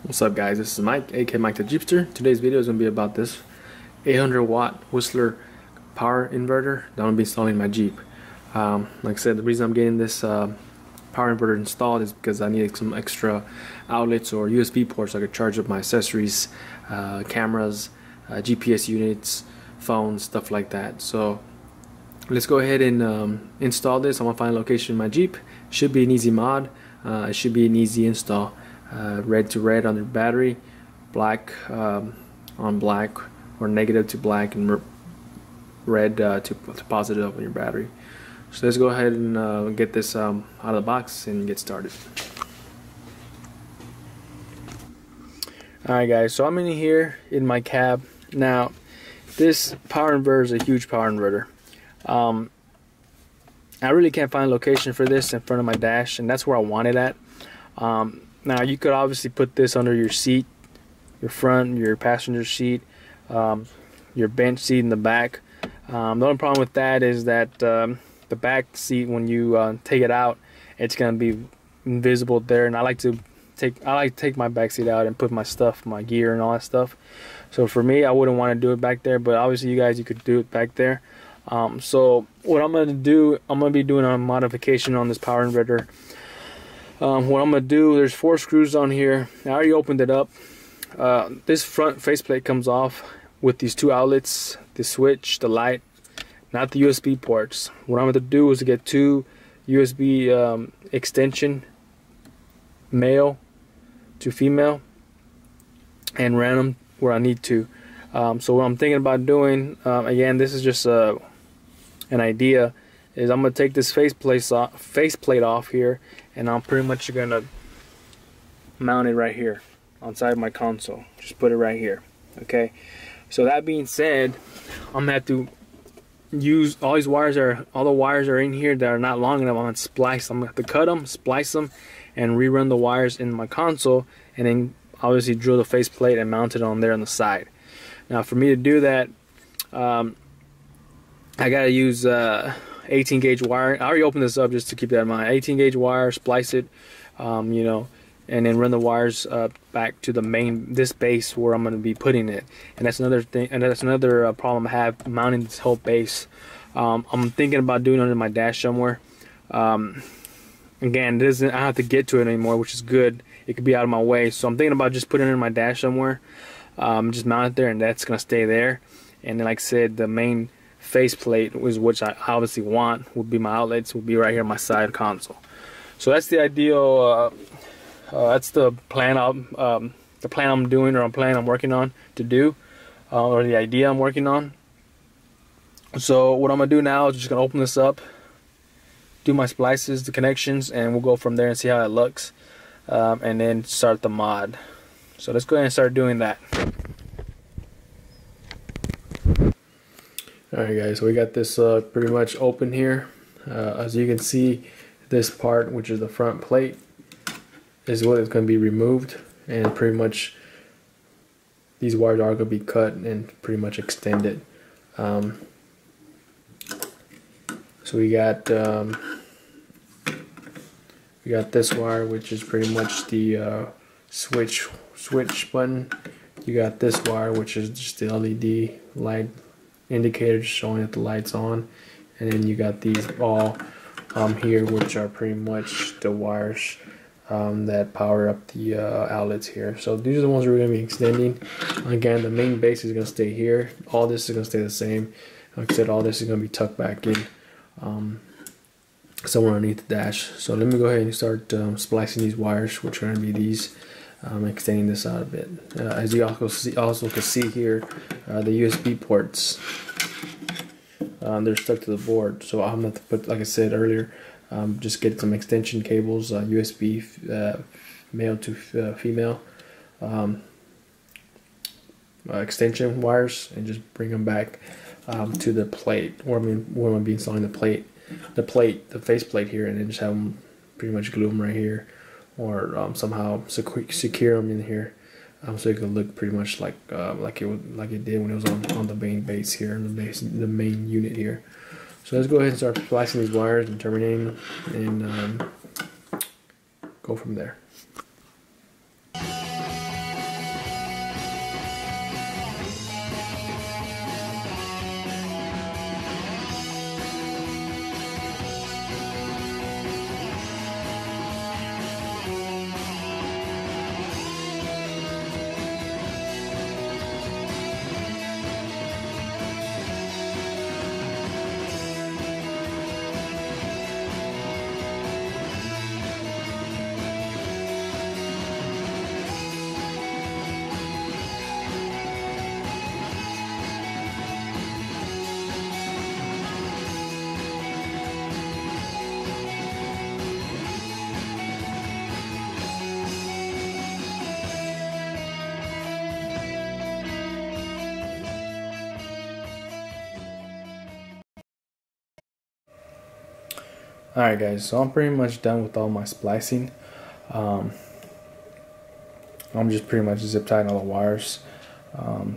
What's up, guys? This is Mike, aka Mike the Jeepster. Today's video is going to be about this 800 watt Whistler power inverter that I'm going to be installing in my Jeep. Like I said, the reason I'm getting this power inverter installed is because I need some extra outlets or USB ports so I could charge up my accessories, cameras, GPS units, phones, stuff like that. So let's go ahead and install this. I'm going to find a location in my Jeep. It should be an easy mod. It should be an easy install. Red to red on your battery, black on black, or negative to black, and red to positive on your battery. So let's go ahead and get this out of the box and get started. Alright guys, so I'm in here in my cab. Now this power inverter is a huge power inverter. I really can't find a location for this in front of my dash, and that's where I want it at. Now you could obviously put this under your seat, your front, your passenger seat, your bench seat in the back. The only problem with that is that the back seat, when you take it out, it's gonna be invisible there, and I like to take my back seat out and put my stuff, my gear and all that stuff. So for me, I wouldn't want to do it back there, but obviously you guys, you could do it back there. So what I'm gonna do, I'm gonna be doing a modification on this power inverter. What I'm gonna do, there's 4 screws on here. I already opened it up. This front faceplate comes off with these 2 outlets, the switch, the light, not the USB ports. What I'm gonna do is to get 2 USB extension, male to female, and ran them where I need to. So what I'm thinking about doing, again, this is just an idea, is I'm gonna take this faceplate off here, and I'm pretty much gonna mount it right here on side of my console. Just put it right here. Okay. So that being said, I'm gonna have to use all these wires. All the wires are in here that are not long enough. I'm gonna splice them. I'm gonna have to cut them, splice them, and rerun the wires in my console, and then obviously drill the faceplate and mount it on there on the side. Now, for me to do that, I gotta use 18 gauge wire. I already opened this up just to keep that in mind. 18 gauge wire, splice it, you know, and then run the wires back to the main, this base where I'm going to be putting it. And that's another thing, and that's another problem I have, mounting this whole base. I'm thinking about doing it under my dash somewhere. Again, I don't have to get to it anymore, which is good. It could be out of my way. So I'm thinking about just putting it in my dash somewhere. Just mount it there, and that's going to stay there. And then, like I said, the main faceplate, which I obviously want, would be my outlets, would be right here on my side console. So that's the ideal. That's the plan. I'm doing, or I'm working on to do, or the idea I'm working on. So what I'm gonna do now is just gonna open this up, do my splices, the connections, and we'll go from there and see how it looks, and then start the mod. So let's go ahead and start doing that. Alright guys, so we got this pretty much open here. As you can see, this part, which is the front plate, is what is going to be removed, and pretty much these wires are going to be cut and pretty much extended. So we got this wire, which is pretty much the switch button. You got this wire, which is just the LED light indicators showing that the light's on, and then you got these all here, which are pretty much the wires that power up the outlets here. So these are the ones we're going to be extending. Again, the main base is going to stay here. All this is going to stay the same. Like I said, all this is going to be tucked back in somewhere underneath the dash. So let me go ahead and start splicing these wires, which are going to be these. Extending this out a bit. As you also can see here, the USB ports, they're stuck to the board. So I'm going to put, like I said earlier, just get some extension cables, USB male to female extension wires, and just bring them back to the plate, where I'm going to be installing the faceplate here, and then just have them pretty much glue them right here, or somehow secure them in here, so it could look pretty much like it did when it was on the main base here, the main unit here. So let's go ahead and start splicing these wires and terminating them, and go from there. Alright guys, so I'm pretty much done with all my splicing. I'm just pretty much zip tying all the wires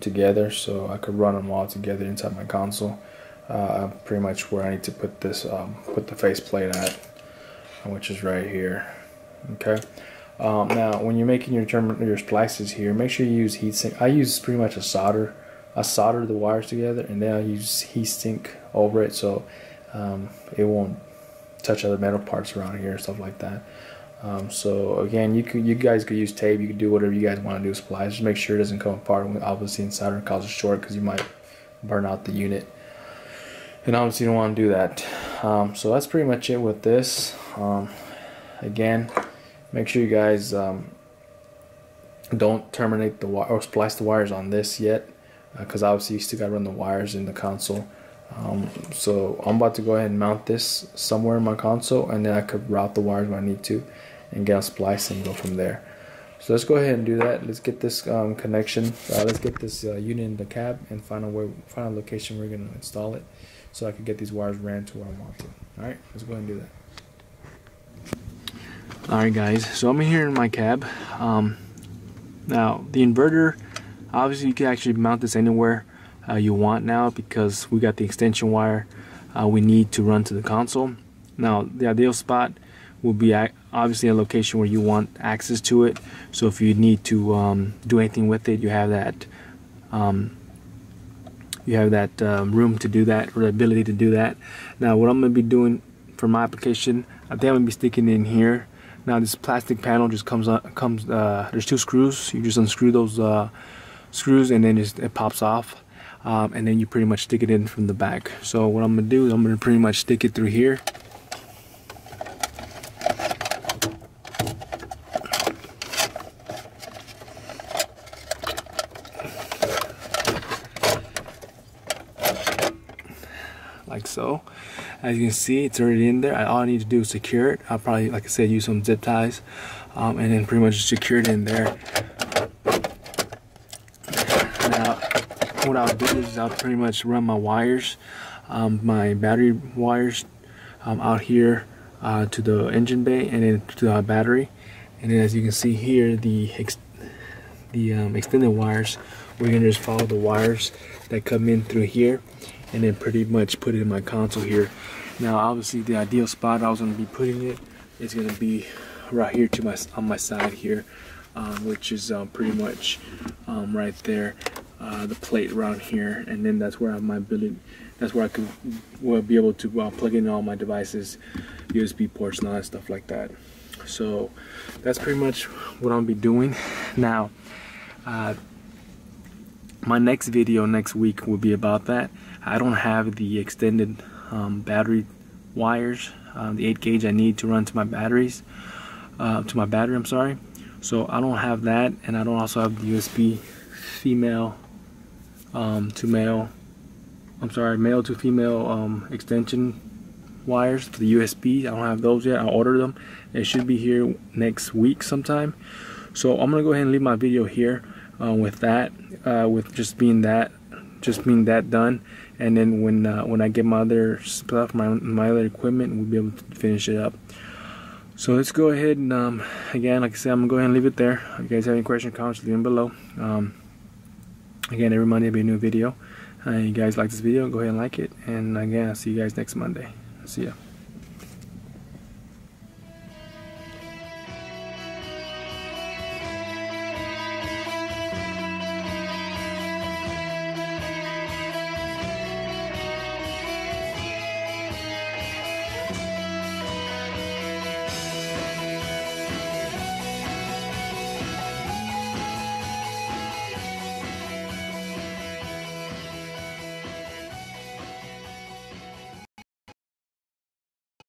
together so I could run them all together inside my console. Pretty much where I need to put this, put the faceplate at, which is right here. Okay. Now, when you're making your splices here, make sure you use heatsink. I use pretty much a solder. I solder the wires together, and then I use heatsink over it so it won't touch other metal parts around here and stuff like that. So again, you guys could use tape. You could do whatever you guys want to do with splice. Just make sure it doesn't come apart. Obviously, in solder causes a short because you might burn out the unit, and obviously you don't want to do that. So that's pretty much it with this. Again, make sure you guys don't terminate the wire or splice the wires on this yet, because obviously you still got to run the wires in the console. So I'm about to go ahead and mount this somewhere in my console, and then I could route the wires when I need to and get a splice and go from there. So let's go ahead and do that. Let's get this connection, let's get this unit in the cab and find a location where we're going to install it so I can get these wires ran to where I want to. Alright, let's go ahead and do that. Alright guys, so I'm here in my cab. Now the inverter, obviously you can actually mount this anywhere you want now, because we got the extension wire we need to run to the console. Now the ideal spot will be obviously a location where you want access to it, so if you need to do anything with it, you have that room to do that, or the ability to do that. Now what I'm going to be doing for my application, I think I'm going to be sticking it in here. Now this plastic panel just there's two screws. You just unscrew those screws, and then it pops off, and then you pretty much stick it in from the back. So what I'm gonna do is I'm gonna pretty much stick it through here. Like so. As you can see, it's already in there. All I need to do is secure it. I'll probably, like I said, use some zip ties, and then pretty much secure it in there. Now, what I'll do is I'll pretty much run my wires, my battery wires, out here to the engine bay, and then to our battery. And then, as you can see here, the extended wires, we're gonna just follow the wires that come in through here, and then pretty much put it in my console here. Now obviously the ideal spot I was going to be putting it is going to be right here to on my side here, which is pretty much right there, the plate around here, and then that's where I have my that's where I will be able to plug in all my devices, USB ports and all that stuff like that. So that's pretty much what I'll be doing. Now my next video next week will be about that. I don't have the extended battery wires, the 8 gauge I need to run to my batteries, to my battery, I'm sorry. So I don't have that, and I don't also have the USB female to male, I'm sorry, male to female extension wires for the USB. I don't have those yet. I'll order them. It should be here next week sometime. So I'm gonna go ahead and leave my video here with that, with just being that done, and then when I get my other stuff, my other equipment, we'll be able to finish it up. So let's go ahead and again, like I said, I'm gonna go ahead and leave it there. If you guys have any questions, comments, leave them below. Again, every Monday will be a new video. You guys like this video, go ahead and like it, and again, I'll see you guys next Monday. See ya.